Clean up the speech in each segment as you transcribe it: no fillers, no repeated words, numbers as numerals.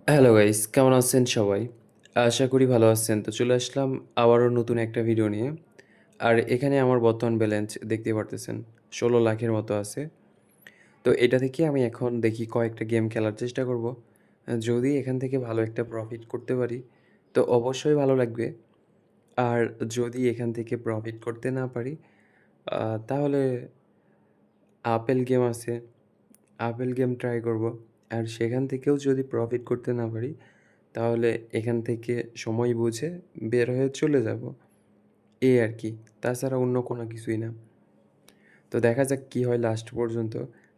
Hello guys, কেমন আছেন সবাই? আশা করি ভালো আছেন। তো চলে আসলাম আবারও নতুন একটা ভিডিও নিয়ে। আর এখানে আমার বর্তমান ব্যালেন্স দেখতেই পারতেছেন। ১৬ লাখের মতো আছে। তো এটা থেকে আমি এখন দেখি কয়েকটা গেম খেলার চেষ্টা করব। যদি এখান থেকে ভালো একটা প্রফিট করতে পারি, তো অবশ্যই ভালো লাগবে। আর যদি এখান থেকে প্রফিট করতে না পারি, তাহলে আপেল গেম আছে। আপেল গেম ট্রাই করব। আর সেখান থেকেও যদি প্রফিট করতে না পারি, তাহলে এখান থেকে সময় বুঝে বের হয়ে চলে যাব। এই আর কি। তাছাড়া অন্য কোনো কিছুই না। তো দেখা যাক কি হয় লাস্ট পর্যন্ত।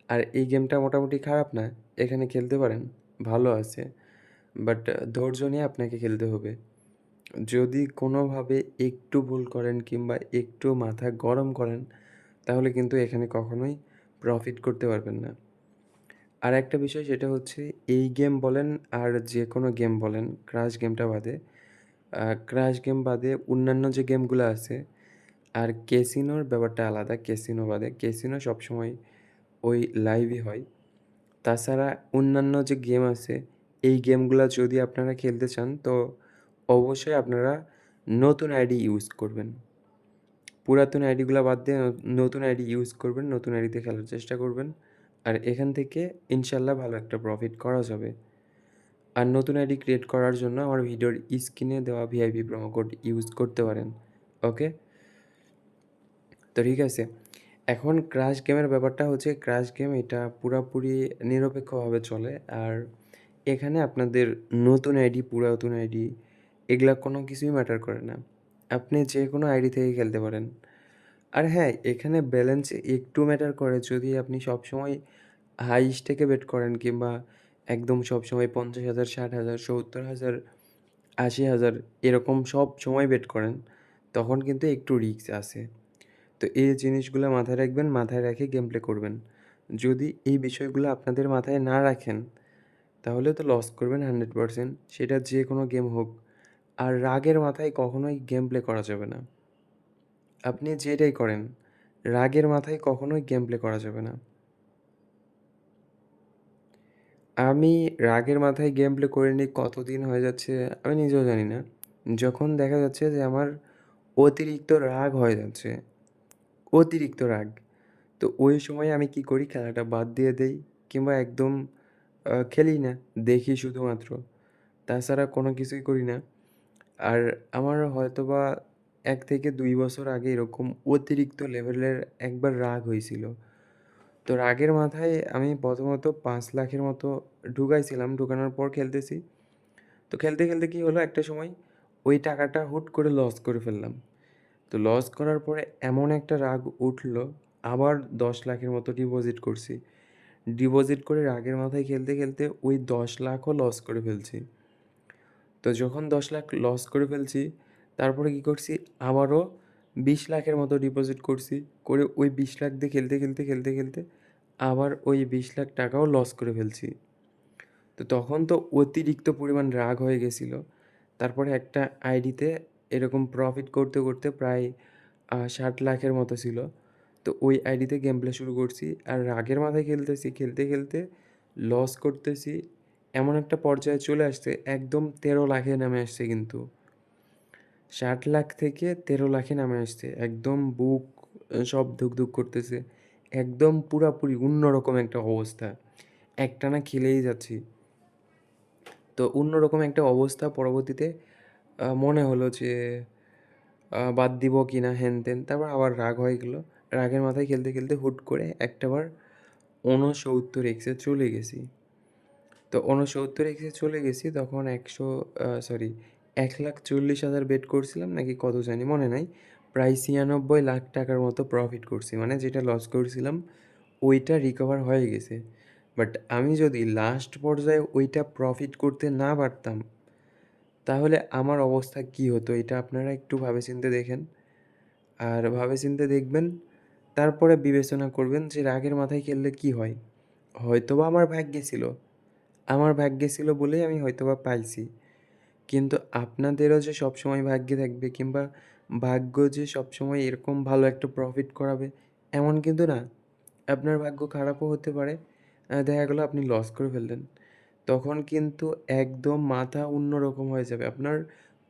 আর এই গেমটা মোটামুটি খারাপ না। এখানে খেলতে পারেন। ভালো আছে। বাট ধৈর্য নিয়ে আপনাকে খেলতে হবে। যদি কোনোভাবে একটু ভুল করেন কিংবা একটু মাথা গরম করেন, তাহলে কিন্তু এখানে কখনোই প্রফিট করতে পারবেন না। আরেকটা বিষয় সেটা হচ্ছে এই গেম বলেন আর যেকোনো গেম বলেন, ক্রাশ গেমটা বাদে ক্রাশ গেম বাদে অন্যান্য যে গেমগুলো আছে আর ক্যাসিনোর ব্যাপারটা আলাদা। ক্যাসিনো বাদে ক্যাসিনো সবসময় ওই লাইভই হয়। তাছাড়া অন্যান্য যে গেম আছে এই গেমগুলা যদি আপনারা খেলতে চান তো অবশ্যই আপনারা নতুন আইডি ইউজ করবেন। পুরাতন আইডিগুলা বাদ দিয়ে নতুন আইডি ইউজ করবেন, নতুন আইডিতে খেলার চেষ্টা করবেন। আর এখান থেকে ইনশাল্লাহ ভালো একটা প্রফিট করা যাবে। আর নতুন আইডি ক্রিয়েট করার জন্য আমার ভিডিওর স্ক্রিনে দেওয়া ভিআইপি প্রোমো কোড ইউজ করতে পারেন। ওকে? তো ঠিক আছে। এখন ক্রাশ গেমের ব্যাপারটা হচ্ছে ক্রাশ গেম এটা পুরাপুরি নিরপেক্ষভাবে চলে। আর এখানে আপনাদের নতুন আইডি, পুরাতন আইডি এগুলা কোনো কিছুই ম্যাটার করে না। আপনি যেকোনো আইডি থেকে খেলতে পারেন। আর হ্যাঁ, এখানে ব্যালেন্স একটু ম্যাটার করে যদি আপনি সবসময় হাই স্টেকে বেট করেন কিংবা একদম সবসময় ৫০,০০০, ৬০,০০০, ৭০,০০০, ৮০,০০০ এরকম সবসময় বেট করেন, তখন কিন্তু একটু রিস্ক আছে। তো এই জিনিসগুলো মাথায় রাখবেন, মাথায় রেখে গেম প্লে করবেন। যদি এই বিষয়গুলো আপনাদের মাথায় না রাখেন, তাহলে তো লস করবেন 100%, সেটা যে কোনো গেম হোক। আর রাগের মাথায় কখনোই গেম প্লে করা যাবে না। আপনি যেটাই করেন, রাগের মাথায় কখনোই গেম প্লে করা যাবে না। আমি রাগের মাথায় গেম প্লে করিনি কতদিন হয়ে যাচ্ছে আমি নিজেও জানি না। যখন দেখা যাচ্ছে যে আমার অতিরিক্ত রাগ হয়ে যাচ্ছে, অতিরিক্ত রাগ। তো ওই সময় আমি কি করি খেলাটা বাদ দিয়ে দেই কিংবা একদম খেলি না, দেখি শুধুমাত্র। তাছাড়া কোনো কিছুই করি না। আর আমার হয়তোবা ১ থেকে ২ বছর আগে এরকম অতিরিক্ত লেভেলের একবার রাগ হইছিল। তো রাগের মাথায় আমি প্রথমত ৫ লাখের মতো ঢুকাইছিলাম। ঢুকানোর পর খেলতেছি। তো খেলতে, খেলতে কি হলো একটা সময় ওই টাকাটা হুট করে লস করে ফেললাম। তো লস করার পরে এমন একটা রাগ উঠলো, আবার ১০ লাখের মতো ডিপোজিট করছি। ডিপোজিট করে রাগের মাথায় খেলতে, খেলতে ওই ১০ লাখও লস করে ফেলছি। তো যখন ১০ লাখ লস করে ফেলছি, তারপরে কি করছি আবারও ২০ লাখের মতো ডিপোজিট করছি। করে ওই ২০ লাখ দিয়ে খেলতে, খেলতে, খেলতে, খেলতে আবার ওই ২০ লাখ টাকাও লস করে ফেলছি। তো তখন তো অতিরিক্ত পরিমাণ রাগ হয়ে গেছিল। তারপরে একটা আইডিতে এরকম প্রফিট করতে, করতে প্রায় ৬০ লাখের মতো ছিল। তো ওই আইডিতে গেম প্লে শুরু করছি। আর রাগের মাথায় খেলতেছি, খেলতে, খেলতে লস করতেছি। এমন একটা পর্যায়ে চলে আসছে একদম ১৩ লাখে নেমে আসছে কিন্তু। ৬০ লাখ থেকে ১৩ লাখে নেমে আসছে। একদম বুক সব ধুকধুক করতেছে। একদম পুরাপুরি অন্যরকম একটা অবস্থা। একটানা খেলেই যাচ্ছি। তো অন্যরকম একটা অবস্থা পরবর্তীতে মনে হলো যে বাদ দিব কি না হ্যান-ত্যান। তারপর আবার রাগ হয়ে গেল। রাগের মাথায় খেলতে, খেলতে হুট করে একটাবার ৬৯ এক্সে চলে গেছি। তো ৬৯ এক্সে চলে গেছি তখন ১,৪০,০০০ বেট করছিলাম নাকি কত জানি মনে নাই। প্রায় ৯৬ লাখ টাকার মতো প্রফিট করছি। মানে যেটা লস করছিলাম ওইটা রিকভার হয়ে গেছে। বাট আমি যদি লাস্ট পর্যায়ে ওইটা প্রফিট করতে না পারতাম, তাহলে আমার অবস্থা কী হতো এটা আপনারা একটু ভাবে-চিন্তে দেখেন। আর ভাবে-চিন্তে দেখবেন, তারপরে বিবেচনা করবেন যে রাগের মাথায় খেললে কী হয়? হয়তোবা আমার ভাগ্যে ছিল। আমার ভাগ্যে ছিল বলেই আমি হয়তোবা পাইছি। কিন্তু আপনাদেরও যে সবসময় ভাগ্যে থাকবে কিংবা ভাগ্য যে সবসময় এরকম ভালো একটা প্রফিট করাবে, এমন কিন্তু না। আপনার ভাগ্য খারাপও হতে পারে। দেখা গেল আপনি লস করে ফেললেন। তখন কিন্তু একদম মাথা অন্যরকম হয়ে যাবে। আপনার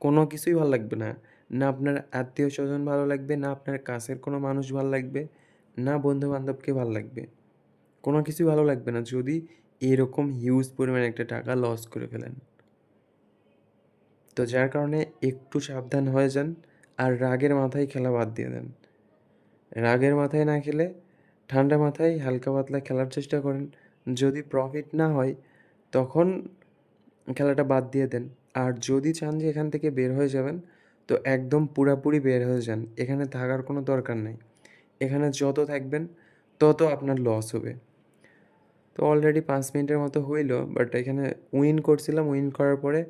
কোনো কিছুই ভাল লাগবে না। না আপনার আত্মীয়স্বজন ভালো লাগবে, না আপনার কাছের কোনো মানুষ ভাল লাগবে, না বন্ধু-বান্ধবকে ভাল লাগবে। কোনো কিছুই ভালো লাগবে না যদি এরকম হিউজ পরিমাণে একটা টাকা লস করে ফেলেন। তো যার কারণে একটু সাবধান হয়ে যান আর রাগের মাথায় খেলা বাদ দিয়ে দেন। রাগের মাথায় না খেলে ঠান্ডা মাথায় হালকা পাতলা খেলার চেষ্টা করেন। যদি প্রফিট না হয় তখন খেলাটা বাদ দিয়ে দেন। আর যদি চান যে এখান থেকে বের হয়ে যাবেন, তো একদম পুরাপুরি বের হয়ে যান। এখানে থাকার কোনো দরকার নাই। এখানে যত থাকবেন তত আপনার লস হবে। তো অলরেডি ৫ মিনিটের মতো হইল, বাট এখানে উইন করছিলাম। উইন করার পরে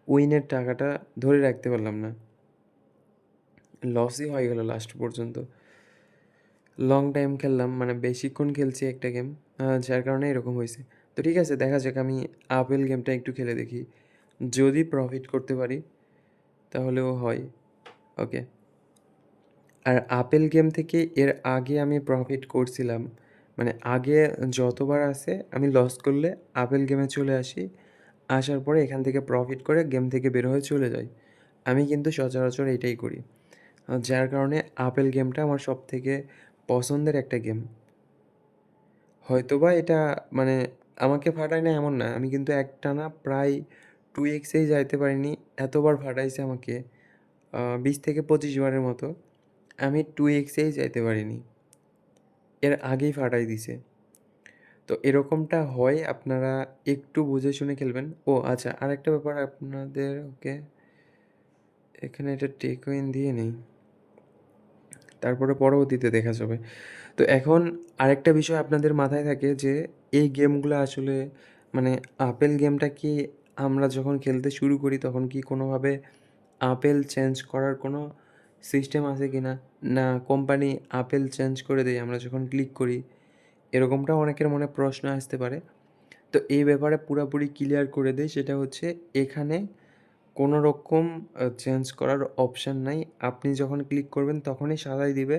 উইনের টাকাটা ধরে রাখতে পারলাম না। লসই হয়ে গেল লাস্ট পর্যন্ত। লং টাইম খেললাম, মানে বেশিক্ষণ খেলছি একটা গেম, যার কারণে এরকম হইছে। তো ঠিক আছে, দেখা যাক, আমি আপেল গেমটা একটু খেলে দেখি। যদি প্রফিট করতে পারি তাহলেও হয়। ওকে। আর আপেল গেম থেকে এর আগে আমি প্রফিট করছিলাম। মানে আগে যতবার আসে আমি লস করলে আপেল গেমে চলে আসি। আসার পরে এখান থেকে প্রফিট করে গেম থেকে বের হয়ে চলে যাই। আমি কিন্তু সচরাচর এইটাই করি। যার কারণে আপেল গেমটা আমার সবথেকে পছন্দের একটা গেম। হয়তোবা এটা মানে আমাকে ফাটায় না এমন না। আমি কিন্তু একটানা প্রায় 2x এই যাইতে পারিনি। এতবার ফাটাইছে আমাকে ২০ থেকে ২৫ বারের মতো। আমি 2x এই যাইতে পারিনি। এর আগেই ফাটাই দিছে। তো এরকমটা হয়, আপনারা একটু বুঝে শুনে খেলবেন। ও আচ্ছা, আরেকটা ব্যাপার আপনাদের, ওকে, এখানে এটা টেক উইন দিয়ে নেই। তারপরে পরবর্তীতে দেখা যাবে। তো এখন আরেকটা বিষয় আপনাদের মাথায় থাকে যে এই গেমগুলো আসলে মানে আপেল গেমটা কি আমরা যখন খেলতে শুরু করি তখন কি কোনোভাবে আপেল চেঞ্জ করার কোনো সিস্টেম আছে কি না? না কোম্পানি আপেল চেঞ্জ করে দেয় আমরা যখন ক্লিক করি? এরকমটাও অনেকের মনে প্রশ্ন আসতে পারে। তো এই ব্যাপারে পুরাপুরি ক্লিয়ার করে দেই, সেটা হচ্ছে এখানে কোনো রকম চেঞ্জ করার অপশান নাই। আপনি যখন ক্লিক করবেন তখনই সাজায় দিবে।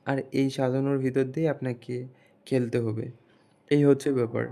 আর এই সাজানোর ভিতর দিয়েই আপনাকে খেলতে হবে। এই হচ্ছে ব্যাপার।